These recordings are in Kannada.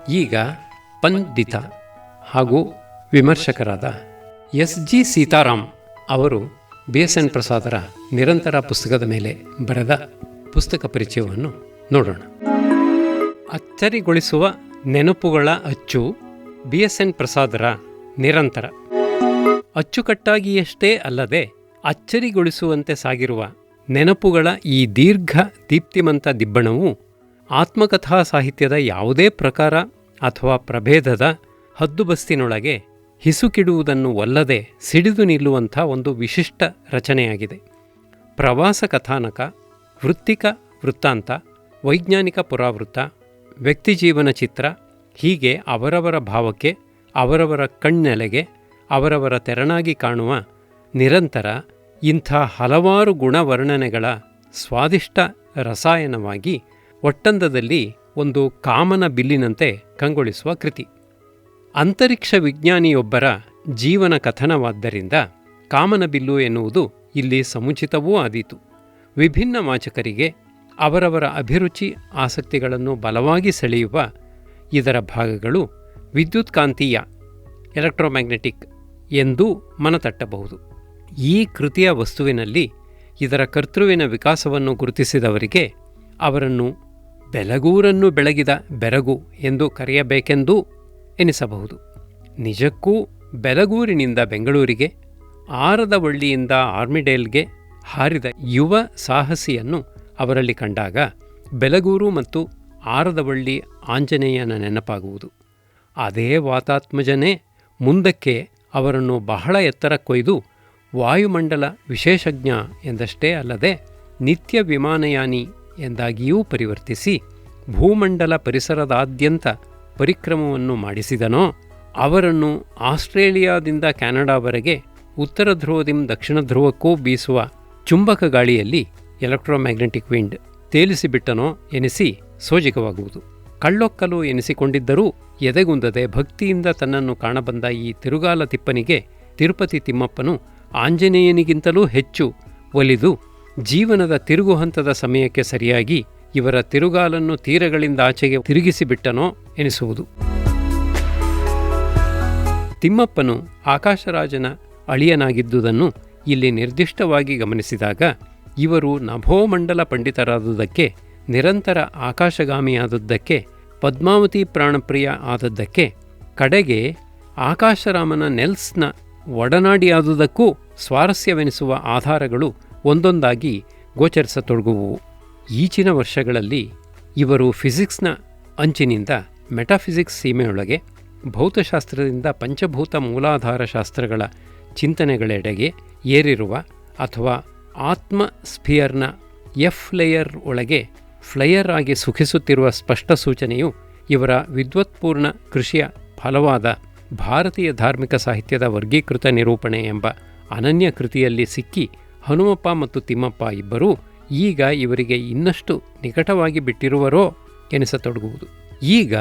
ಈಗ ಪಂಡಿತ ಹಾಗೂ ವಿಮರ್ಶಕರಾದ ಎಸ್.ಜಿ. ಸೀತಾರಾಮ್ ಅವರು BSN ಪ್ರಸಾದರ ನಿರಂತರ ಪುಸ್ತಕದ ಮೇಲೆ ಬರೆದ ಪುಸ್ತಕ ಪರಿಚಯವನ್ನು ನೋಡೋಣ. ಅಚ್ಚರಿಗೊಳಿಸುವ ನೆನಪುಗಳ ಅಚ್ಚು, BSN ಪ್ರಸಾದರ ನಿರಂತರ. ಅಚ್ಚುಕಟ್ಟಾಗಿಯಷ್ಟೇ ಅಲ್ಲದೆ ಅಚ್ಚರಿಗೊಳಿಸುವಂತೆ ಸಾಗಿರುವ ನೆನಪುಗಳ ಈ ದೀರ್ಘ ದೀಪ್ತಿಮಂತ ದಿಬ್ಬಣವು ಆತ್ಮಕಥಾ ಸಾಹಿತ್ಯದ ಯಾವುದೇ ಪ್ರಕಾರ ಅಥವಾ ಪ್ರಭೇದದ ಹದ್ದುಬಸ್ತಿನೊಳಗೆ ಹಿಸುಕಿಡುವುದನ್ನು ಒಲ್ಲದೆ ಸಿಡಿದು ನಿಲ್ಲುವಂಥ ಒಂದು ವಿಶಿಷ್ಟ ರಚನೆಯಾಗಿದೆ. ಪ್ರವಾಸ ಕಥಾನಕ, ವೃತ್ತಿಕ ವೃತ್ತಾಂತ, ವೈಜ್ಞಾನಿಕ ಪುರಾವೃತ್ತ, ವ್ಯಕ್ತಿಜೀವನ ಚಿತ್ರ ಹೀಗೆ ಅವರವರ ಭಾವಕ್ಕೆ, ಅವರವರ ಕಣ್ಣೆಲೆಗೆ, ಅವರವರ ತೆರನಾಗಿ ಕಾಣುವ ನಿರಂತರ ಇಂಥ ಹಲವಾರು ಗುಣವರ್ಣನೆಗಳ ಸ್ವಾದಿಷ್ಟ ರಸಾಯನವಾಗಿ ಒಟ್ಟಂದದಲ್ಲಿ ಒಂದು ಕಾಮನ ಬಿಲ್ಲಿನಂತೆ ಕಂಗೊಳಿಸುವ ಕೃತಿ. ಅಂತರಿಕ್ಷ ವಿಜ್ಞಾನಿಯೊಬ್ಬರ ಜೀವನ ಕಥನವಾದ್ದರಿಂದ ಕಾಮನ ಬಿಲ್ಲು ಎನ್ನುವುದು ಇಲ್ಲಿ ಸಮುಚಿತವೂ ಆದೀತು. ವಿಭಿನ್ನ ವಾಚಕರಿಗೆ ಅವರವರ ಅಭಿರುಚಿ ಆಸಕ್ತಿಗಳನ್ನು ಬಲವಾಗಿ ಸೆಳೆಯುವ ಇದರ ಭಾಗಗಳು ವಿದ್ಯುತ್ಕಾಂತೀಯ ಎಲೆಕ್ಟ್ರೋಮ್ಯಾಗ್ನೆಟಿಕ್ ಎಂದೂ ಮನತಟ್ಟಬಹುದು. ಈ ಕೃತಿಯ ವಸ್ತುವಿನಲ್ಲಿ ಇದರ ಕರ್ತೃವಿನ ವಿಕಾಸವನ್ನು ಗುರುತಿಸಿದವರಿಗೆ ಅವರನ್ನು ಬೆಲಗೂರನ್ನು ಬೆಳಗಿದ ಬೆರಗು ಎಂದು ಕರೆಯಬೇಕೆಂದೂ ಎನಿಸಬಹುದು. ನಿಜಕ್ಕೂ ಬೆಲಗೂರಿನಿಂದ ಬೆಂಗಳೂರಿಗೆ, ಆರದವಳ್ಳಿಯಿಂದ ಆರ್ಮಿಡೇಲ್ಗೆ ಹಾರಿದ ಯುವ ಸಾಹಸಿಯನ್ನು ಅವರಲ್ಲಿ ಕಂಡಾಗ ಬೆಲಗೂರು ಮತ್ತು ಆರದವಳ್ಳಿ ಆಂಜನೇಯನ ನೆನಪಾಗುವುದು. ಅದೇ ವಾತಾತ್ಮಜನೇ ಮುಂದಕ್ಕೆ ಅವರನ್ನು ಬಹಳ ಎತ್ತರ ಕೊಯ್ದು ವಾಯುಮಂಡಲ ವಿಶೇಷಜ್ಞ ಎಂದಷ್ಟೇ ಅಲ್ಲದೆ ನಿತ್ಯ ವಿಮಾನಯಾನಿ ಎಂದಾಗಿಯೂ ಪರಿವರ್ತಿಸಿ ಭೂಮಂಡಲ ಪರಿಸರದಾದ್ಯಂತ ಪರಿಕ್ರಮವನ್ನು ಮಾಡಿಸಿದನೋ ಅವರನ್ನು ಆಸ್ಟ್ರೇಲಿಯಾದಿಂದ ಕ್ಯಾನಡಾವರೆಗೆ ಉತ್ತರ ಧ್ರುವದಿಂದ ದಕ್ಷಿಣ ಧ್ರುವಕ್ಕೂ ಬೀಸುವ ಚುಂಬಕ ಗಾಳಿಯಲ್ಲಿ ಎಲೆಕ್ಟ್ರೋಮ್ಯಾಗ್ನೆಟಿಕ್ ವಿಂಡ್ ತೇಲಿಸಿಬಿಟ್ಟನೋ ಎನಿಸಿ ಸೋಜಿಗವಾಗುವುದು. ಕಳ್ಳೊಕ್ಕಲು ಎನಿಸಿಕೊಂಡಿದ್ದರೂ ಎದೆಗುಂದದೆ ಭಕ್ತಿಯಿಂದ ತನ್ನನ್ನು ಕಾಣಬಂದ ಈ ತಿರುಗಾಲ ತಿಪ್ಪನಿಗೆ ತಿರುಪತಿ ತಿಮ್ಮಪ್ಪನು ಆಂಜನೇಯನಿಗಿಂತಲೂ ಹೆಚ್ಚು ಒಲಿದು ಜೀವನದ ತಿರುಗು ಹಂತದ ಸಮಯಕ್ಕೆ ಸರಿಯಾಗಿ ಇವರ ತಿರುಗಾಲನ್ನು ತೀರಗಳಿಂದ ಆಚೆಗೆ ತಿರುಗಿಸಿಬಿಟ್ಟನೋ ಎನಿಸುವುದು. ತಿಮ್ಮಪ್ಪನು ಆಕಾಶರಾಜನ ಅಳಿಯನಾಗಿದ್ದುದನ್ನು ಇಲ್ಲಿ ನಿರ್ದಿಷ್ಟವಾಗಿ ಗಮನಿಸಿದಾಗ ಇವರು ನಭೋಮಂಡಲ ಪಂಡಿತರಾದುದಕ್ಕೆ, ನಿರಂತರ ಆಕಾಶಗಾಮಿಯಾದದ್ದಕ್ಕೆ, ಪದ್ಮಾವತಿ ಪ್ರಾಣಪ್ರಿಯ ಆದದ್ದಕ್ಕೆ, ಕಡೆಗೆ ಆಕಾಶರಾಮನ ನೆಲ್ಸ್ನ ಒಡನಾಡಿಯಾದುದಕ್ಕೂ ಸ್ವಾರಸ್ಯವೆನಿಸುವ ಆಧಾರಗಳು ಒಂದೊಂದಾಗಿ ಗೋಚರಿಸತೊಡಗುವು. ಈಚಿನ ವರ್ಷಗಳಲ್ಲಿ ಇವರು ಫಿಸಿಕ್ಸ್ನ ಅಂಚಿನಿಂದ ಮೆಟಾಫಿಸಿಕ್ಸ್ ಸೀಮೆಯೊಳಗೆ, ಭೌತಶಾಸ್ತ್ರದಿಂದ ಪಂಚಭೂತ ಮೂಲಾಧಾರ ಶಾಸ್ತ್ರಗಳ ಚಿಂತನೆಗಳೆಡೆಗೆ ಏರಿರುವ ಅಥವಾ ಆತ್ಮ ಸ್ಫಿಯರ್ನ ಎಫ್ ಲೇಯರ್ ಒಳಗೆ ಫ್ಲೈಯರ್ ಆಗಿ ಸುಖಿಸುತ್ತಿರುವ ಸ್ಪಷ್ಟ ಸೂಚನೆಯು ಇವರ ವಿದ್ವತ್ಪೂರ್ಣ ಕೃಷಿಯ ಫಲವಾದ ಭಾರತೀಯ ಧಾರ್ಮಿಕ ಸಾಹಿತ್ಯದ ವರ್ಗೀಕೃತ ನಿರೂಪಣೆ ಎಂಬ ಅನನ್ಯ ಕೃತಿಯಲ್ಲಿ ಸಿಕ್ಕಿ ಹನುಮಪ್ಪ ಮತ್ತು ತಿಮ್ಮಪ್ಪ ಇಬ್ಬರೂ ಈಗ ಇವರಿಗೆ ಇನ್ನಷ್ಟು ನಿಕಟವಾಗಿ ಬಿಟ್ಟಿರುವರೋ ಎನಿಸತೊಡಗುವುದು. ಈಗ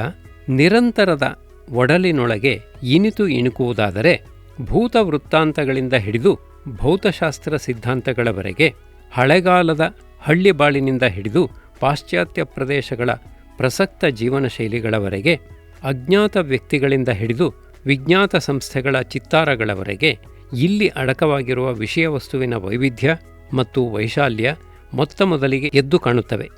ನಿರಂತರದ ಒಡಲಿನೊಳಗೆ ಇನಿತು ಇಣುಕುವುದಾದರೆ ಭೂತ ವೃತ್ತಾಂತಗಳಿಂದ ಹಿಡಿದು ಭೌತಶಾಸ್ತ್ರ ಸಿದ್ಧಾಂತಗಳವರೆಗೆ, ಹಳೆಗಾಲದ ಹಳ್ಳಿಬಾಳಿನಿಂದ ಹಿಡಿದು ಪಾಶ್ಚಾತ್ಯ ಪ್ರದೇಶಗಳ ಪ್ರಸಕ್ತ ಜೀವನ ಶೈಲಿಗಳವರೆಗೆ, ಅಜ್ಞಾತ ವ್ಯಕ್ತಿಗಳಿಂದ ಹಿಡಿದು ವಿಜ್ಞಾತ ಸಂಸ್ಥೆಗಳ ಚಿತ್ತಾರಗಳವರೆಗೆ ಇಲ್ಲಿ ಅಡಕವಾಗಿರುವ ವಿಷಯ ವಸ್ತುವಿನ ವೈವಿಧ್ಯ ಮತ್ತು ವೈಶಾಲ್ಯ ಮೊತ್ತ ಮೊದಲಿಗೆ ಎದ್ದು ಕಾಣುತ್ತವೆ.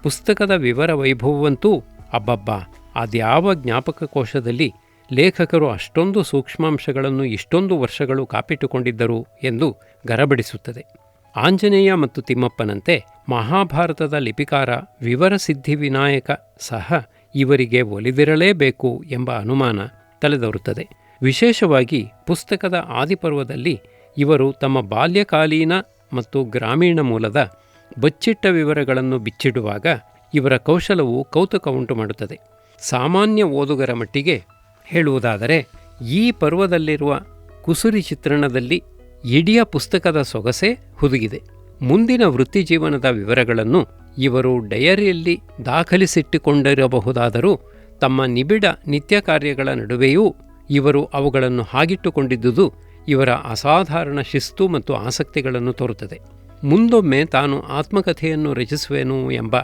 ಪುಸ್ತಕದ ವಿವರ ವೈಭವವಂತೂ ಅಬ್ಬಬ್ಬಾ, ಅದ್ಯಾವ ಜ್ಞಾಪಕ ಕೋಶದಲ್ಲಿ ಲೇಖಕರು ಅಷ್ಟೊಂದು ಸೂಕ್ಷ್ಮಾಂಶಗಳನ್ನು ಇಷ್ಟೊಂದು ವರ್ಷಗಳು ಕಾಪಿಟ್ಟುಕೊಂಡಿದ್ದರು ಎಂದು ಗರಬಡಿಸುತ್ತದೆ. ಆಂಜನೇಯ ಮತ್ತು ತಿಮ್ಮಪ್ಪನಂತೆ ಮಹಾಭಾರತದ ಲಿಪಿಕಾರ ವಿವರಸಿದ್ಧಿ ವಿನಾಯಕ ಸಹ ಇವರಿಗೆ ಒಲಿದಿರಲೇಬೇಕು ಎಂಬ ಅನುಮಾನ ತಲೆದೋರುತ್ತದೆ. ವಿಶೇಷವಾಗಿ ಪುಸ್ತಕದ ಆದಿಪರ್ವದಲ್ಲಿ ಇವರು ತಮ್ಮ ಬಾಲ್ಯಕಾಲೀನ ಮತ್ತು ಗ್ರಾಮೀಣ ಮೂಲದ ಬಚ್ಚಿಟ್ಟ ವಿವರಗಳನ್ನು ಬಿಚ್ಚಿಡುವಾಗ ಇವರ ಕೌಶಲವು ಕೌತುಕ ಉಂಟು ಮಾಡುತ್ತದೆ. ಸಾಮಾನ್ಯ ಓದುಗರ ಮಟ್ಟಿಗೆ ಹೇಳುವುದಾದರೆ ಈ ಪರ್ವದಲ್ಲಿರುವ ಕುಸುರಿ ಚಿತ್ರಣದಲ್ಲಿ ಇಡೀ ಪುಸ್ತಕದ ಸೊಗಸೇ ಹುದುಗಿದೆ. ಮುಂದಿನ ವೃತ್ತಿಜೀವನದ ವಿವರಗಳನ್ನು ಇವರು ಡಯರಿಯಲ್ಲಿ ದಾಖಲಿಸಿಟ್ಟುಕೊಂಡಿರಬಹುದಾದರೂ ತಮ್ಮ ನಿಬಿಡ ನಿತ್ಯ ಕಾರ್ಯಗಳ ನಡುವೆಯೂ ಇವರು ಅವುಗಳನ್ನು ಹಾಗಿಟ್ಟುಕೊಂಡಿದ್ದುದು ಇವರ ಅಸಾಧಾರಣ ಶಿಸ್ತು ಮತ್ತು ಆಸಕ್ತಿಗಳನ್ನು ತೋರುತ್ತದೆ. ಮುಂದೊಮ್ಮೆ ತಾನು ಆತ್ಮಕಥೆಯನ್ನು ರಚಿಸುವೆನು ಎಂಬ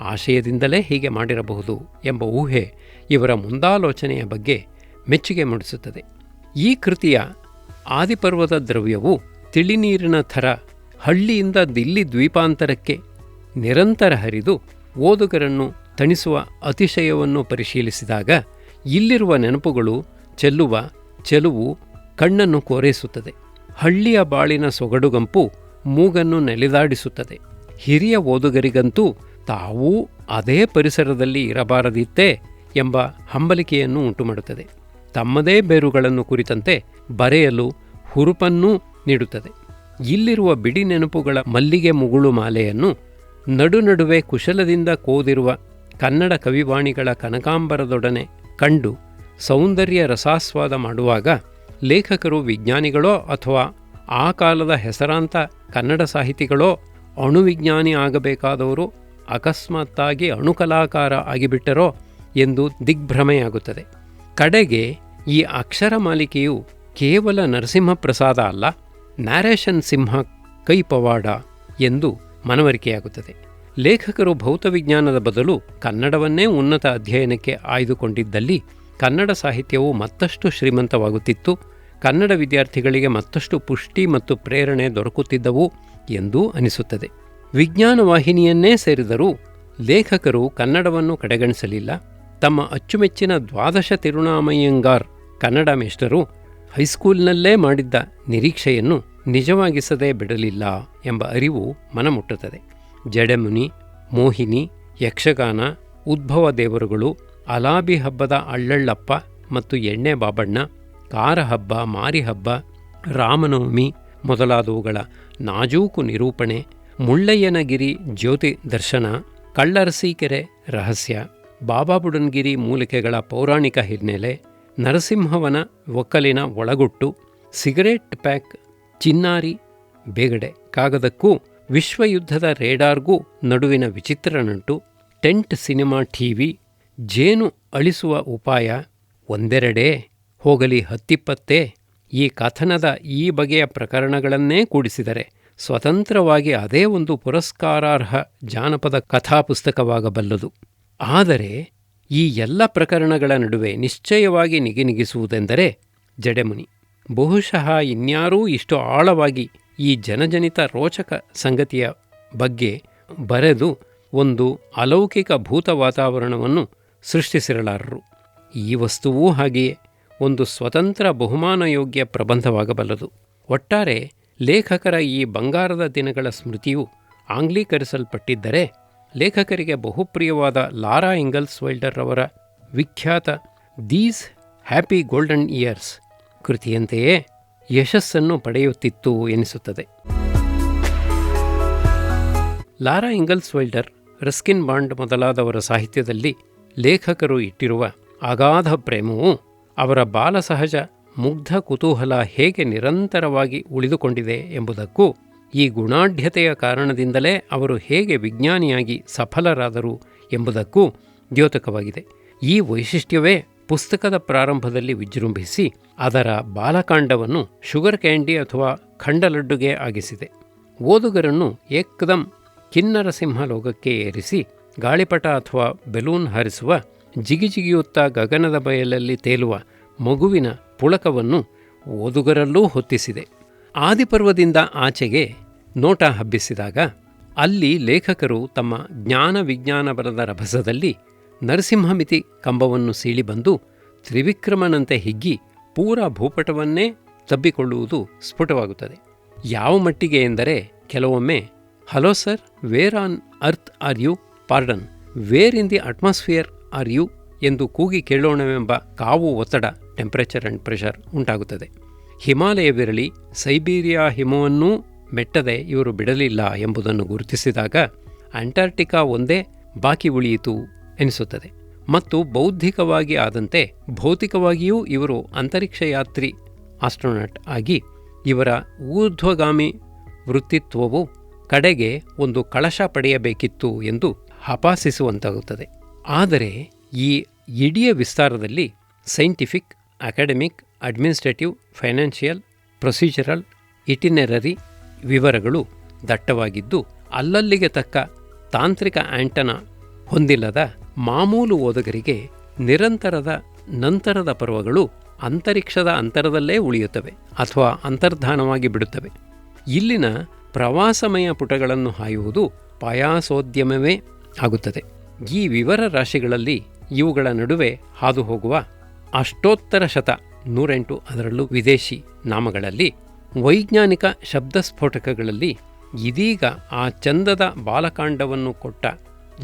ಆಶಯದಿಂದಲೇ ಹೀಗೆ ಮಾಡಿರಬಹುದು ಎಂಬ ಊಹೆ ಇವರ ಮುಂದಾಲೋಚನೆಯ ಬಗ್ಗೆ ಮೆಚ್ಚುಗೆ ಮೂಡಿಸುತ್ತದೆ. ಈ ಕೃತಿಯ ಆದಿಪರ್ವದ ದ್ರವ್ಯವು ತಿಳಿನೀರಿನ ಥರ ಹಳ್ಳಿಯಿಂದ ದಿಲ್ಲಿ ದ್ವೀಪಾಂತರಕ್ಕೆ ನಿರಂತರ ಹರಿದು ಓದುಗರನ್ನು ತಣಿಸುವ ಅತಿಶಯವನ್ನು ಪರಿಶೀಲಿಸಿದಾಗ ಇಲ್ಲಿರುವ ನೆನಪುಗಳು ಚೆಲುವು ಕಣ್ಣನ್ನು ಕೋರೈಸುತ್ತದೆ. ಹಳ್ಳಿಯ ಬಾಳಿನ ಸೊಗಡುಗಂಪು ಮೂಗನ್ನು ನೆಲೆದಾಡಿಸುತ್ತದೆ. ಹಿರಿಯ ಓದುಗರಿಗಂತೂ ತಾವೂ ಅದೇ ಪರಿಸರದಲ್ಲಿ ಇರಬಾರದಿತ್ತೇ ಎಂಬ ಹಂಬಲಿಕೆಯನ್ನು ಉಂಟುಮಾಡುತ್ತದೆ. ತಮ್ಮದೇ ಬೇರುಗಳನ್ನು ಕುರಿತಂತೆ ಬರೆಯಲು ಹುರುಪನ್ನೂ ನೀಡುತ್ತದೆ. ಇಲ್ಲಿರುವ ಬಿಡಿ ನೆನಪುಗಳ ಮಲ್ಲಿಗೆ ಮುಗುಳು ಮಾಲೆಯನ್ನು ನಡುವೆ ಕುಶಲದಿಂದ ಕೋದಿರುವ ಕನ್ನಡ ಕವಿವಾಣಿಗಳ ಕನಕಾಂಬರದೊಡನೆ ಕಂಡು ಸೌಂದರ್ಯ ರಸಾಸ್ವಾದ ಮಾಡುವಾಗ ಲೇಖಕರು ವಿಜ್ಞಾನಿಗಳೋ ಅಥವಾ ಆ ಕಾಲದ ಹೆಸರಾಂತ ಕನ್ನಡ ಸಾಹಿತಿಗಳೋ ಅಣುವಿಜ್ಞಾನಿ ಆಗಬೇಕಾದವರು ಅಕಸ್ಮಾತ್ತಾಗಿ ಅಣುಕಲಾಕಾರ ಆಗಿಬಿಟ್ಟರೋ ಎಂದು ದಿಗ್ಭ್ರಮೆಯಾಗುತ್ತದೆ. ಕಡೆಗೆ ಈ ಅಕ್ಷರ ಮಾಲಿಕೆಯು ಕೇವಲ ನರಸಿಂಹಪ್ರಸಾದ ಅಲ್ಲ, ನ್ಯಾರೇಷನ್ ಸಿಂಹ ಕೈಪವಾಡ ಎಂದು ಮನವರಿಕೆಯಾಗುತ್ತದೆ. ಲೇಖಕರು ಭೌತವಿಜ್ಞಾನದ ಬದಲು ಕನ್ನಡವನ್ನೇ ಉನ್ನತ ಅಧ್ಯಯನಕ್ಕೆ ಆಯ್ದುಕೊಂಡಿದ್ದಲ್ಲಿ ಕನ್ನಡ ಸಾಹಿತ್ಯವು ಮತ್ತಷ್ಟು ಶ್ರೀಮಂತವಾಗುತ್ತಿತ್ತು, ಕನ್ನಡ ವಿದ್ಯಾರ್ಥಿಗಳಿಗೆ ಮತ್ತಷ್ಟು ಪುಷ್ಟಿ ಮತ್ತು ಪ್ರೇರಣೆ ದೊರಕುತ್ತಿದ್ದವು ಎಂದೂ ಅನಿಸುತ್ತದೆ. ವಿಜ್ಞಾನ ವಾಹಿನಿಯನ್ನೇ ಸೇರಿದರೂ ಲೇಖಕರು ಕನ್ನಡವನ್ನು ಕಡೆಗಣಿಸಲಿಲ್ಲ. ತಮ್ಮ ಅಚ್ಚುಮೆಚ್ಚಿನ ದ್ವಾದಶ ತಿರುಣಾಮಯ್ಯಂಗಾರ್ ಕನ್ನಡ ಮೇಷ್ಟರು ಹೈಸ್ಕೂಲ್ನಲ್ಲೇ ಮಾಡಿದ್ದ ನಿರೀಕ್ಷೆಯನ್ನು ನಿಜವಾಗಿಸದೇ ಬಿಡಲಿಲ್ಲ ಎಂಬ ಅರಿವು ಮನಮುಟ್ಟುತ್ತದೆ. ಜಡೆಮುನಿ, ಮೋಹಿನಿ, ಯಕ್ಷಗಾನ, ಉದ್ಭವ ದೇವರುಗಳು, ಅಲಾಬಿ ಹಬ್ಬದ ಅಳ್ಳಳ್ಳಪ್ಪ ಮತ್ತು ಎಣ್ಣೆ ಬಾಬಣ್ಣ, ಕಾರ ಹಬ್ಬ, ಮಾರಿಹಬ್ಬ, ರಾಮನವಮಿ ಮೊದಲಾದವುಗಳ ನಾಜೂಕು ನಿರೂಪಣೆ, ಮುಳ್ಳಯ್ಯನಗಿರಿ ಜ್ಯೋತಿ ದರ್ಶನ, ಕಳ್ಳರಸೀಕೆರೆ ರಹಸ್ಯ, ಬಾಬಾ ಬುಡನ್ಗಿರಿ ಮೂಲಿಕೆಗಳ ಪೌರಾಣಿಕ ಹಿನ್ನೆಲೆ, ನರಸಿಂಹವನ ಒಕ್ಕಲಿನ ಒಳಗುಟ್ಟು, ಸಿಗರೇಟ್ ಪ್ಯಾಕ್, ಚಿನ್ನಾರಿ ಬೇಗಡೆ ಕಾಗದಕ್ಕೂ ವಿಶ್ವಯುದ್ಧದ ರೇಡಾರ್ಗೂ ನಡುವಿನ ವಿಚಿತ್ರ ನಂಟು, ಟೆಂಟ್ ಸಿನಿಮಾ ಟಿವಿ, ಜೇನು ಅಳಿಸುವ ಉಪಾಯ, ಒಂದೆರಡೇ ಹೋಗಲಿ ಹತ್ತಿಪ್ಪತ್ತೇ, ಈ ಕಥನದ ಈ ಬಗೆಯ ಪ್ರಕರಣಗಳನ್ನೇ ಕೂಡಿಸಿದರೆ ಸ್ವತಂತ್ರವಾಗಿ ಅದೇ ಒಂದು ಪುರಸ್ಕಾರಾರ್ಹ ಜಾನಪದ ಕಥಾಪುಸ್ತಕವಾಗಬಲ್ಲದು. ಆದರೆ ಈ ಎಲ್ಲ ಪ್ರಕರಣಗಳ ನಡುವೆ ನಿಶ್ಚಯವಾಗಿ ನಿಗಿನಿಗಿಸುವುದೆಂದರೆ ಜಡೆಮುನಿ. ಬಹುಶಃ ಇನ್ಯಾರೂ ಇಷ್ಟು ಆಳವಾಗಿ ಈ ಜನಜನಿತ ರೋಚಕ ಸಂಗತಿಯ ಬಗ್ಗೆ ಬರೆದು ಒಂದು ಅಲೌಕಿಕ ಭೂತ ವಾತಾವರಣವನ್ನು ಸೃಷ್ಟಿಸಿರಲಾರರು. ಈ ವಸ್ತುವೂ ಹಾಗೆಯೇ ಒಂದು ಸ್ವತಂತ್ರ ಬಹುಮಾನಯೋಗ್ಯ ಪ್ರಬಂಧವಾಗಬಲ್ಲದು. ಒಟ್ಟಾರೆ ಲೇಖಕರ ಈ ಬಂಗಾರದ ದಿನಗಳ ಸ್ಮೃತಿಯು ಆಂಗ್ಲೀಕರಿಸಲ್ಪಟ್ಟಿದ್ದರೆ ಲೇಖಕರಿಗೆ ಬಹುಪ್ರಿಯವಾದ ಲಾರಾ ಇಂಗಲ್ಸ್ ವೈಲ್ಡರ್ ಅವರ ವಿಖ್ಯಾತ ದೀಸ್ ಹ್ಯಾಪಿ ಗೋಲ್ಡನ್ ಇಯರ್ಸ್ ಕೃತಿಯಂತೆಯೇ ಯಶಸ್ಸನ್ನು ಪಡೆಯುತ್ತಿತ್ತು ಎನಿಸುತ್ತದೆ. Lara Ingalls wilder, Ruskin bond ಮೊದಲಾದವರ ಸಾಹಿತ್ಯದಲ್ಲಿ ಲೇಖಕರು ಇಟ್ಟಿರುವ ಅಗಾಧ ಪ್ರೇಮವು ಅವರ ಬಾಲಸಹಜ ಮುಗ್ಧ ಕುತೂಹಲ ಹೇಗೆ ನಿರಂತರವಾಗಿ ಉಳಿದುಕೊಂಡಿದೆ ಎಂಬುದಕ್ಕೂ, ಈ ಗುಣಾಢ್ಯತೆಯ ಕಾರಣದಿಂದಲೇ ಅವರು ಹೇಗೆ ವಿಜ್ಞಾನಿಯಾಗಿ ಸಫಲರಾದರು ಎಂಬುದಕ್ಕೂ ದ್ಯೋತಕವಾಗಿದೆ. ಈ ವೈಶಿಷ್ಟ್ಯವೇ ಪುಸ್ತಕದ ಪ್ರಾರಂಭದಲ್ಲಿ ವಿಜೃಂಭಿಸಿ ಅದರ ಬಾಲಕಾಂಡವನ್ನು ಶುಗರ್ ಕ್ಯಾಂಡಿ ಅಥವಾ ಖಂಡಲಡ್ಡುಗೆ ಆಗಿಸಿದೆ. ಓದುಗರನ್ನು ಏಕ್ದಂ ಕಿನ್ನರ ಸಿಂಹ ಲೋಕಕ್ಕೆ ಏರಿಸಿ ಗಾಳಿಪಟ ಅಥವಾ ಬೆಲೂನ್ ಹಾರಿಸುವ, ಜಿಗಿಜಿಗಿಯುತ್ತಾ ಗಗನದ ಬಯಲಲ್ಲಿ ತೇಲುವ ಮಗುವಿನ ಪುಳಕವನ್ನು ಓದುಗರಲ್ಲೂ ಹೊತ್ತಿಸಿದೆ. ಆದಿಪರ್ವದಿಂದ ಆಚೆಗೆ ನೋಟ ಹಬ್ಬಿಸಿದಾಗ ಅಲ್ಲಿ ಲೇಖಕರು ತಮ್ಮ ಜ್ಞಾನ ವಿಜ್ಞಾನ ಬರದ ರಭಸದಲ್ಲಿ ನರಸಿಂಹಮಿತಿ ಕಂಬವನ್ನು ಸೀಳಿಬಂದು ತ್ರಿವಿಕ್ರಮನಂತೆ ಹಿಗ್ಗಿ ಪೂರ ಭೂಪಟವನ್ನೇ ತಬ್ಬಿಕೊಳ್ಳುವುದು ಸ್ಫುಟವಾಗುತ್ತದೆ. ಯಾವ ಮಟ್ಟಿಗೆ ಎಂದರೆ ಕೆಲವೊಮ್ಮೆ hello sir, where on earth are you, pardon, where in the atmosphere are you ಎಂದು ಕೂಗಿ ಕೇಳೋಣವೆಂಬ ಕಾವು ಒತ್ತಡ, ಟೆಂಪರೇಚರ್ ಆ್ಯಂಡ್ ಪ್ರೆಷರ್ ಉಂಟಾಗುತ್ತದೆ. ಹಿಮಾಲಯವಿರಲಿ, ಸೈಬೀರಿಯಾ ಹಿಮವನ್ನೂ ಮೆಟ್ಟದೆ ಇವರು ಬಿಡಲಿಲ್ಲ ಎಂಬುದನ್ನು ಗುರುತಿಸಿದಾಗ ಅಂಟಾರ್ಟಿಕಾ ಒಂದೇ ಬಾಕಿ ಉಳಿಯಿತು ಎನಿಸುತ್ತದೆ. ಮತ್ತು ಬೌದ್ಧಿಕವಾಗಿ ಆದಂತೆ ಭೌತಿಕವಾಗಿಯೂ ಇವರು ಅಂತರಿಕ್ಷ ಯಾತ್ರಿ ಆಸ್ಟ್ರೋನಾಟ್ ಆಗಿ ಇವರ ಊರ್ಧ್ವಗಾಮಿ ವೃತ್ತಿತ್ವವು ಕಡೆಗೆ ಒಂದು ಕಳಶ ಪಡೆಯಬೇಕಿತ್ತು ಎಂದು ಹಪಾಸಿಸುವಂತಾಗುತ್ತದೆ. ಆದರೆ ಈ ಇಡೀ ವಿಸ್ತಾರದಲ್ಲಿ scientific, academic, administrative, financial, procedural, itinerary ವಿವರಗಳು ದಟ್ಟವಾಗಿದ್ದು ಅಲ್ಲಲ್ಲಿಗೆ ತಕ್ಕ ತಾಂತ್ರಿಕ ಆಂಟನ ಹೊಂದಿಲ್ಲದ ಮಾಮೂಲು ಓದುಗರಿಗೆ ನಿರಂತರದ ನಂತರದ ಪರ್ವಗಳು ಅಂತರಿಕ್ಷದ ಅಂತರದಲ್ಲೇ ಉಳಿಯುತ್ತವೆ ಅಥವಾ ಅಂತರ್ಧಾನವಾಗಿ ಬಿಡುತ್ತವೆ. ಇಲ್ಲಿನ ಪ್ರವಾಸಮಯ ಪುಟಗಳನ್ನು ಹಾಯುವುದು ಪಾಯಾಸೋದ್ಯಮವೇ ಆಗುತ್ತದೆ. ಈ ವಿವರ ರಾಶಿಗಳಲ್ಲಿ ಇವುಗಳ ನಡುವೆ ಹಾದು ಹೋಗುವ ಅಷ್ಟೋತ್ತರ ಶತ 108 ಅದರಲ್ಲೂ ವಿದೇಶಿ ನಾಮಗಳಲ್ಲಿ ವೈಜ್ಞಾನಿಕ ಶಬ್ದಸ್ಫೋಟಕಗಳಲ್ಲಿ ಇದೀಗ ಆ ಚಂದದ ಬಾಲಕಾಂಡವನ್ನು ಕೊಟ್ಟ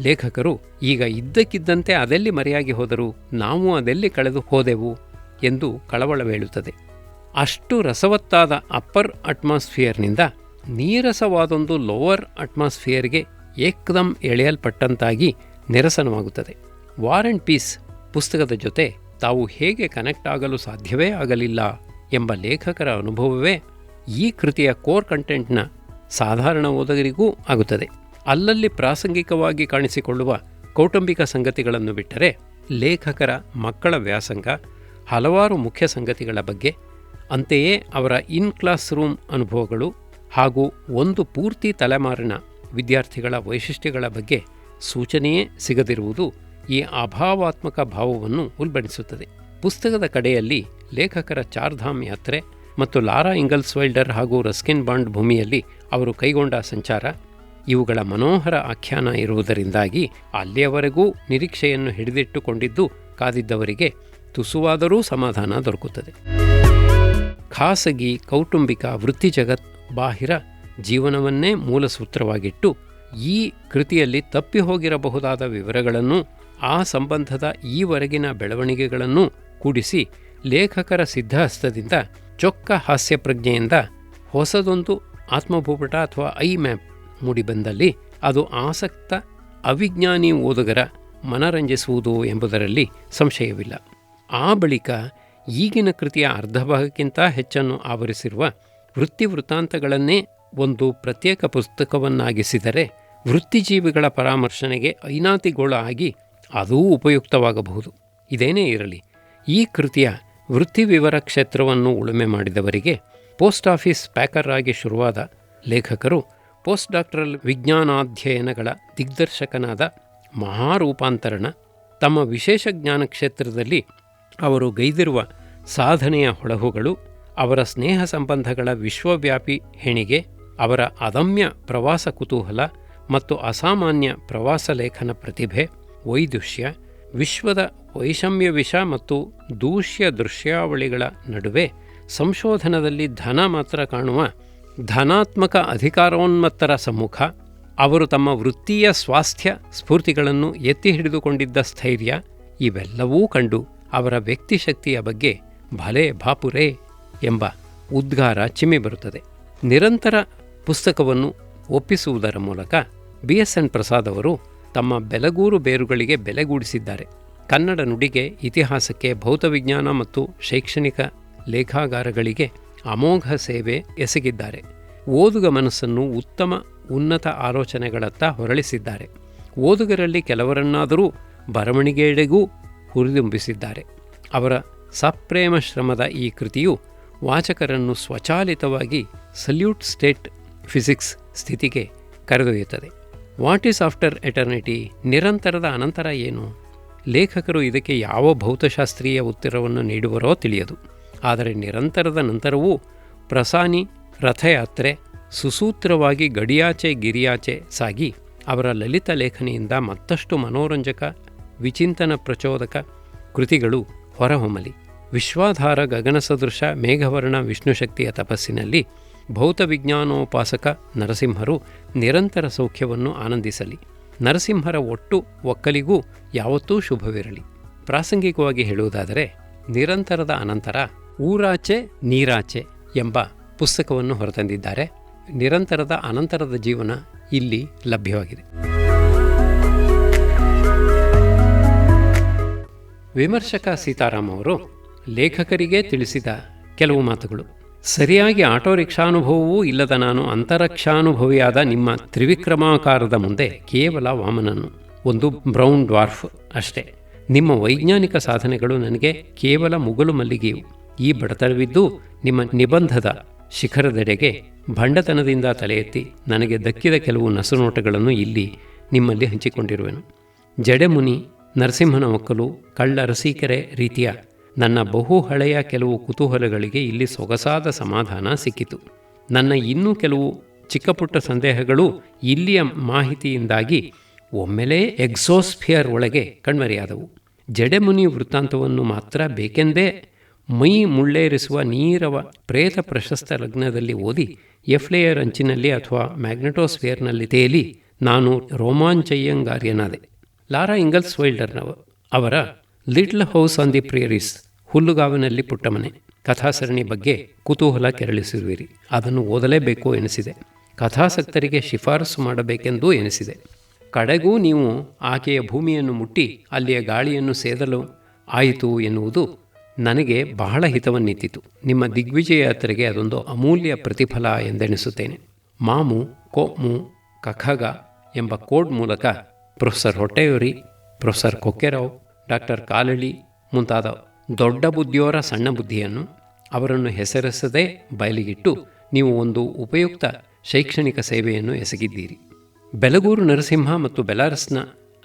ಲೇಖಕರು ಈಗ ಇದ್ದಕ್ಕಿದ್ದಂತೆ ಅದೆಲ್ಲಿ ಮರೆಯಾಗಿ ಹೋದರು, ನಾವು ಅದೆಲ್ಲಿ ಕಳೆದು ಹೋದೆವು ಎಂದು ಕಳವಳವೇಳುತ್ತದೆ. ಅಷ್ಟು ರಸವತ್ತಾದ ಅಪ್ಪರ್ ಅಟ್ಮಾಸ್ಫಿಯರ್ನಿಂದ ನೀರಸವಾದೊಂದು ಲೋವರ್ ಅಟ್ಮಾಸ್ಫಿಯರ್ಗೆ ಏಕ್ದಂ ಎಳೆಯಲ್ಪಟ್ಟಂತಾಗಿ ನಿರಸನವಾಗುತ್ತದೆ. ವಾರ್ ಆ್ಯಂಡ್ ಪೀಸ್ ಪುಸ್ತಕದ ಜೊತೆ ತಾವು ಹೇಗೆ ಕನೆಕ್ಟ್ ಆಗಲು ಸಾಧ್ಯವೇ ಆಗಲಿಲ್ಲ ಎಂಬ ಲೇಖಕರ ಅನುಭವವೇ ಈ ಕೃತಿಯ ಕೋರ್ ಕಂಟೆಂಟ್ನ ಸಾಧಾರಣ ಓದುಗರಿಗೂ ಆಗುತ್ತದೆ. ಅಲ್ಲಲ್ಲಿ ಪ್ರಾಸಂಗಿಕವಾಗಿ ಕಾಣಿಸಿಕೊಳ್ಳುವ ಕೌಟುಂಬಿಕ ಸಂಗತಿಗಳನ್ನು ಬಿಟ್ಟರೆ ಲೇಖಕರ ಮಕ್ಕಳ ವ್ಯಾಸಂಗ, ಹಲವಾರು ಮುಖ್ಯ ಸಂಗತಿಗಳ ಬಗ್ಗೆ, ಅಂತೆಯೇ ಅವರ ಇನ್ ಕ್ಲಾಸ್ ರೂಮ್ ಅನುಭವಗಳು ಹಾಗೂ ಒಂದು ಪೂರ್ತಿ ತಲೆಮಾರಿನ ವಿದ್ಯಾರ್ಥಿಗಳ ವೈಶಿಷ್ಟ್ಯಗಳ ಬಗ್ಗೆ ಸೂಚನೆಯೇ ಸಿಗದಿರುವುದು ಈ ಅಭಾವಾತ್ಮಕ ಭಾವವನ್ನು ಉಲ್ಬಣಿಸುತ್ತದೆ. ಪುಸ್ತಕದ ಕಡೆಯಲ್ಲಿ ಲೇಖಕರ ಚಾರ್ಧಾಮ್ ಯಾತ್ರೆ ಮತ್ತು ಲಾರಾ ಇಂಗಲ್ಸ್ವೈಲ್ಡರ್ ಹಾಗೂ ರಸ್ಕಿನ್ ಬಾಂಡ್ ಭೂಮಿಯಲ್ಲಿ ಅವರು ಕೈಗೊಂಡ ಸಂಚಾರ ಇವುಗಳ ಮನೋಹರ ಆಖ್ಯಾನ ಇರುವುದರಿಂದಾಗಿ ಅಲ್ಲಿಯವರೆಗೂ ನಿರೀಕ್ಷೆಯನ್ನು ಹಿಡಿದಿಟ್ಟುಕೊಂಡಿದ್ದು ಕಾದಿದ್ದವರಿಗೆ ತುಸುವಾದರೂ ಸಮಾಧಾನ ದೊರಕುತ್ತದೆ. ಖಾಸಗಿ, ಕೌಟುಂಬಿಕ, ವೃತ್ತಿಜಗತ್, ಬಾಹಿರ ಜೀವನವನ್ನೇ ಮೂಲ ಸೂತ್ರವಾಗಿಟ್ಟು ಈ ಕೃತಿಯಲ್ಲಿ ತಪ್ಪಿ ಹೋಗಿರಬಹುದಾದ ವಿವರಗಳನ್ನು, ಆ ಸಂಬಂಧದ ಈವರೆಗಿನ ಬೆಳವಣಿಗೆಗಳನ್ನು ಕೂಡಿಸಿ ಲೇಖಕರ ಸಿದ್ಧಹಸ್ತದಿಂದ ಚೊಕ್ಕ ಹಾಸ್ಯ ಪ್ರಜ್ಞೆಯಿಂದ ಹೊಸದೊಂದು ಆತ್ಮಭೂಪಟ ಅಥವಾ ಐ ಮ್ಯಾಪ್ ಮೂಡಿಬಂದಲ್ಲಿ ಅದು ಆಸಕ್ತ ಅವಿಜ್ಞಾನಿ ಓದುಗರ ಮನರಂಜಿಸುವುದು ಎಂಬುದರಲ್ಲಿ ಸಂಶಯವಿಲ್ಲ. ಆ ಬಳಿಕ ಈಗಿನ ಕೃತಿಯ ಅರ್ಧ ಭಾಗಕ್ಕಿಂತ ಹೆಚ್ಚನ್ನು ಆವರಿಸಿರುವ ವೃತ್ತಿವೃತ್ತಾಂತಗಳನ್ನೇ ಒಂದು ಪ್ರತ್ಯೇಕ ಪುಸ್ತಕವನ್ನಾಗಿಸಿದರೆ ವೃತ್ತಿಜೀವಿಗಳ ಪರಾಮರ್ಶನೆಗೆ ಐನಾತಿಗೋಳ ಆಗಿ ಅದೂ ಉಪಯುಕ್ತವಾಗಬಹುದು. ಇದೇನೇ ಇರಲಿ, ಈ ಕೃತಿಯ ವೃತ್ತಿವಿವರ ಕ್ಷೇತ್ರವನ್ನು ಉಳುಮೆ ಮಾಡಿದವರಿಗೆ ಪೋಸ್ಟ್ ಆಫೀಸ್ ಪ್ಯಾಕರ್ ಆಗಿ ಶುರುವಾದ ಲೇಖಕರು ಪೋಸ್ಟ್ ಡಾಕ್ಟರಲ್ ವಿಜ್ಞಾನಾಧ್ಯಯನಗಳ ದಿಗ್ದರ್ಶಕನಾದ ಮಹಾರೂಪಾಂತರಣ, ತಮ್ಮ ವಿಶೇಷ ಜ್ಞಾನ ಕ್ಷೇತ್ರದಲ್ಲಿ ಅವರು ಗೈದಿರುವ ಸಾಧನೆಯ ಹೊಳಹುಗಳು, ಅವರ ಸ್ನೇಹ ಸಂಬಂಧಗಳ ವಿಶ್ವವ್ಯಾಪಿ ಹೆಣಿಗೆ, ಅವರ ಅದಮ್ಯ ಪ್ರವಾಸ ಕುತೂಹಲ ಮತ್ತು ಅಸಾಮಾನ್ಯ ಪ್ರವಾಸ ಲೇಖನ ಪ್ರತಿಭೆ, ವೈದುಷ್ಯ, ವಿಶ್ವದ ವೈಷಮ್ಯವಿಷ ಮತ್ತು ದೂಷ್ಯ ದೃಶ್ಯಾವಳಿಗಳ ನಡುವೆ ಸಂಶೋಧನದಲ್ಲಿ ಧನ ಮಾತ್ರ ಕಾಣುವ ಧನಾತ್ಮಕ ಅಧಿಕಾರೋನ್ಮತ್ತರ ಸಮ್ಮುಖ, ಅವರು ತಮ್ಮ ವೃತ್ತೀಯ ಸ್ವಾಸ್ಥ್ಯ ಸ್ಫೂರ್ತಿಗಳನ್ನು ಎತ್ತಿ ಹಿಡಿದುಕೊಂಡಿದ್ದ ಸ್ಥೈರ್ಯ, ಇವೆಲ್ಲವೂ ಕಂಡು ಅವರ ವ್ಯಕ್ತಿಶಕ್ತಿಯ ಬಗ್ಗೆ ಭಲೆ ಭಾಪುರೇ ಎಂಬ ಉದ್ಗಾರ ಚಿಮ್ಮಿ ಬರುತ್ತದೆ. ನಿರಂತರ ಪುಸ್ತಕವನ್ನು ಒಪ್ಪಿಸುವುದರ ಮೂಲಕ BSN ಪ್ರಸಾದ್ ಅವರು ತಮ್ಮ ಬೆಲಗೂರು ಬೇರುಗಳಿಗೆ ಬೆಲೆಗೂಡಿಸಿದ್ದಾರೆ. ಕನ್ನಡ ನುಡಿಗೆ, ಇತಿಹಾಸಕ್ಕೆ, ಭೌತವಿಜ್ಞಾನ ಮತ್ತು ಶೈಕ್ಷಣಿಕ ಲೇಖಾಗಾರಗಳಿಗೆ ಅಮೋಘ ಸೇವೆ ಎಸಗಿದ್ದಾರೆ. ಓದುಗ ಮನಸ್ಸನ್ನು ಉತ್ತಮ ಉನ್ನತ ಆಲೋಚನೆಗಳತ್ತ ಹೊರಳಿಸಿದ್ದಾರೆ. ಓದುಗರಲ್ಲಿ ಕೆಲವರನ್ನಾದರೂ ಬರವಣಿಗೆಯೆಡೆಗೂ ಹುರಿದುಂಬಿಸಿದ್ದಾರೆ. ಅವರ ಸಪ್ರೇಮ ಶ್ರಮದ ಈ ಕೃತಿಯು ವಾಚಕರನ್ನು ಸ್ವಚಾಲಿತವಾಗಿ ಸಲ್ಯೂಟ್ ಸ್ಟೇಟ್ ಫಿಸಿಕ್ಸ್ ಸ್ಥಿತಿಗೆ ಕರೆದೊಯ್ಯುತ್ತದೆ. What is after eternity? ನಿರಂತರದ ಅನಂತರ ಏನು? ಲೇಖಕರು ಇದಕ್ಕೆ ಯಾವ ಭೌತಶಾಸ್ತ್ರೀಯ ಉತ್ತರವನ್ನು ನೀಡುವರೋ ತಿಳಿಯದು. ಆದರೆ ನಿರಂತರದ ನಂತರವೂ ಪ್ರಸಾನಿ ರಥಯಾತ್ರೆ ಸುಸೂತ್ರವಾಗಿ ಗಡಿಯಾಚೆ ಗಿರಿಯಾಚೆ ಸಾಗಿ ಅವರ ಲಲಿತ ಲೇಖನಿಯಿಂದ ಮತ್ತಷ್ಟು ಮನೋರಂಜಕ ವಿಚಿಂತನ ಪ್ರಚೋದಕ ಕೃತಿಗಳು ಹೊರಹೊಮ್ಮಲಿ. ವಿಶ್ವಾಧಾರ ಗಗನಸದೃಶ ಮೇಘವರ್ಣ ವಿಷ್ಣುಶಕ್ತಿಯ ತಪಸ್ಸಿನಲ್ಲಿ ಭೌತವಿಜ್ಞಾನೋಪಾಸಕ ನರಸಿಂಹರು ನಿರಂತರ ಸೌಖ್ಯವನ್ನು ಆನಂದಿಸಲಿ. ನರಸಿಂಹರ ಒಟ್ಟು ಒಕ್ಕಲಿಗೂ ಯಾವತ್ತೂ ಶುಭವಿರಲಿ. ಪ್ರಾಸಂಗಿಕವಾಗಿ ಹೇಳುವುದಾದರೆ, ನಿರಂತರದ ಅನಂತರ ಊರಾಚೆ ನೀರಾಚೆ ಎಂಬ ಪುಸ್ತಕವನ್ನು ಹೊರತಂದಿದ್ದಾರೆ. ನಿರಂತರದ ಅನಂತರದ ಜೀವನ ಇಲ್ಲಿ ಲಭ್ಯವಾಗಿದೆ. ವಿಮರ್ಶಕ ಸೀತಾರಾಮ್ ಅವರು ಲೇಖಕರಿಗೆ ತಿಳಿಸಿದ ಕೆಲವು ಮಾತುಗಳು. ಸರಿಯಾಗಿ ಆಟೋ ರಿಕ್ಷಾನುಭವವೂ ಇಲ್ಲದ ನಾನು ಅಂತರಿಕ್ಷಾನುಭವಿಯಾದ ನಿಮ್ಮ ತ್ರಿವಿಕ್ರಮಾಕಾರದ ಮುಂದೆ ಕೇವಲ ವಾಮನನು, ಒಂದು ಬ್ರೌನ್ ಡ್ವಾರ್ಫ್ ಅಷ್ಟೇ. ನಿಮ್ಮ ವೈಜ್ಞಾನಿಕ ಸಾಧನೆಗಳು ನನಗೆ ಕೇವಲ ಮುಗುಲು ಮಲ್ಲಿಗೆಯು. ಈ ಬಡತನವಿದ್ದು ನಿಮ್ಮ ನಿಬಂಧದ ಶಿಖರದೆಡೆಗೆ ಭಂಡತನದಿಂದ ತಲೆ ಎತ್ತಿ ನನಗೆ ದಕ್ಕಿದ ಕೆಲವು ನಸುನೋಟಗಳನ್ನು ಇಲ್ಲಿ ನಿಮ್ಮಲ್ಲಿ ಹಂಚಿಕೊಂಡಿರುವೆನು. ಜಡೆಮುನಿ, ನರಸಿಂಹನ ಒಕ್ಕಲು, ಕಳ್ಳರಸೀಕೆರೆ ರೀತಿಯ ನನ್ನ ಬಹು ಹಳೆಯ ಕೆಲವು ಕುತೂಹಲಗಳಿಗೆ ಇಲ್ಲಿ ಸೊಗಸಾದ ಸಮಾಧಾನ ಸಿಕ್ಕಿತು. ನನ್ನ ಇನ್ನೂ ಕೆಲವು ಚಿಕ್ಕಪುಟ್ಟ ಸಂದೇಹಗಳು ಇಲ್ಲಿಯ ಮಾಹಿತಿಯಿಂದಾಗಿ ಒಮ್ಮೆಲೇ ಎಕ್ಸೋಸ್ಫಿಯರ್ ಒಳಗೆ ಕಣ್ಮರೆಯಾದವು. ಜಡೆಮುನಿ ವೃತ್ತಾಂತವನ್ನು ಮಾತ್ರ ಬೇಕೆಂದೇ ಮೈ ಮುಳ್ಳೇರಿಸುವ ನೀರವ ಪ್ರೇತ ಪ್ರಶಸ್ತ ಲಗ್ನದಲ್ಲಿ ಓದಿ ಎಫ್ಲೇಯರ್ ಅಂಚಿನಲ್ಲಿ ಅಥವಾ ಮ್ಯಾಗ್ನೆಟೋಸ್ಫಿಯರ್ನಲ್ಲಿ ತೇಲಿ ನಾನು ರೋಮಾಂಚಯ್ಯಂಗಾರ್ಯನಾದೆ. ಲಾರಾ ಇಂಗಲ್ಸ್ ಅವರ ಲಿಟ್ಲ್ ಹೌಸ್ ಆನ್ ದಿ ಪ್ರೇರೀಸ್, ಹುಲ್ಲುಗಾವಿನಲ್ಲಿ ಪುಟ್ಟಮನೆ ಕಥಾಸರಣಿ ಬಗ್ಗೆ ಕುತೂಹಲ ಕೆರಳಿಸಿರುವಿರಿ. ಅದನ್ನು ಓದಲೇಬೇಕು ಎನಿಸಿದೆ. ಕಥಾಸಕ್ತರಿಗೆ ಶಿಫಾರಸು ಮಾಡಬೇಕೆಂದೂ ಎನಿಸಿದೆ. ಕಡೆಗೂ ನೀವು ಆಕೆಯ ಭೂಮಿಯನ್ನು ಮುಟ್ಟಿ ಅಲ್ಲಿಯ ಗಾಳಿಯನ್ನು ಸೇದಲು ಆಯಿತು ಎನ್ನುವುದು ನನಗೆ ಬಹಳ ಹಿತವನ್ನಿತ್ತಿತು. ನಿಮ್ಮ ದಿಗ್ವಿಜಯ ಯಾತ್ರೆಗೆ ಅದೊಂದು ಅಮೂಲ್ಯ ಪ್ರತಿಫಲ ಎಂದೆನಿಸುತ್ತೇನೆ. ಮಾಮು, ಕೋಮು, ಕಖಗ ಎಂಬ ಕೋಡ್ ಮೂಲಕ ಪ್ರೊಫೆಸರ್ ಹೊಟ್ಟೆಯೂರಿ, ಪ್ರೊಫೆಸರ್ ಕೊಕ್ಕೆರಾವ್, ಡಾಕ್ಟರ್ ಕಾಲಳಿ ಮುಂತಾದ ದೊಡ್ಡ ಬುದ್ಧಿಯವರ ಸಣ್ಣ ಬುದ್ಧಿಯನ್ನು ಅವರನ್ನು ಹೆಸರಿಸದೇ ಬಯಲಿಗಿಟ್ಟು ನೀವು ಒಂದು ಉಪಯುಕ್ತ ಶೈಕ್ಷಣಿಕ ಸೇವೆಯನ್ನು ಎಸಗಿದ್ದೀರಿ. ಬೆಲಗೂರು ನರಸಿಂಹ ಮತ್ತು ಬೆಲಾರಸ್ನ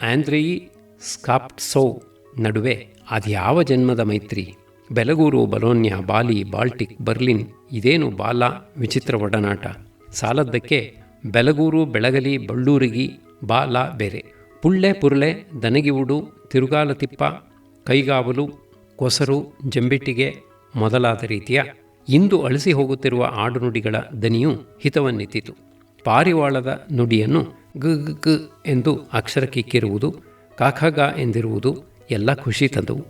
ಆಂದ್ರೆಯಿ ಸ್ಕಾಪ್ಟ್ಸೋವ್ ನಡುವೆ ಅದ್ಯಾವ ಜನ್ಮದ ಮೈತ್ರಿ! ಬೆಲಗೂರು, ಬಲೋನ್ಯಾ, ಬಾಲಿ, ಬಾಲ್ಟಿಕ್, ಬರ್ಲಿನ್, ಇದೇನು ಬಾಲ ವಿಚಿತ್ರ ಒಡನಾಟ! ಸಾಲದ್ದಕ್ಕೆ ಬೆಲಗೂರು, ಬೆಳಗಲಿ, ಬಳ್ಳೂರಿಗಿ, ಬಾಲ ಬೇರೆ. ಪುಳ್ಳೆ ಪುರ್ಲೆ, ದನಗಿವುಡು, ತಿರುಗಾಲತಿಪ್ಪ, ಕೈಗಾವಲು, ಕೊಸರು, ಜಂಬಿಟ್ಟಿಗೆ ಮೊದಲಾದ ರೀತಿಯ ಇಂದು ಅಳಿಸಿ ಹೋಗುತ್ತಿರುವ ಆಡುನುಡಿಗಳ ದನಿಯು ಹಿತವನ್ನಿತ್ತಿತು. ಪಾರಿವಾಳದ ನುಡಿಯನ್ನು ಗ್ ಎಂದು ಅಕ್ಷರ ಕಿಕ್ಕಿರುವುದು, ಕಾಖಗ ಎಂದಿರುವುದು ಎಲ್ಲ ಖುಷಿ ತಂದವು.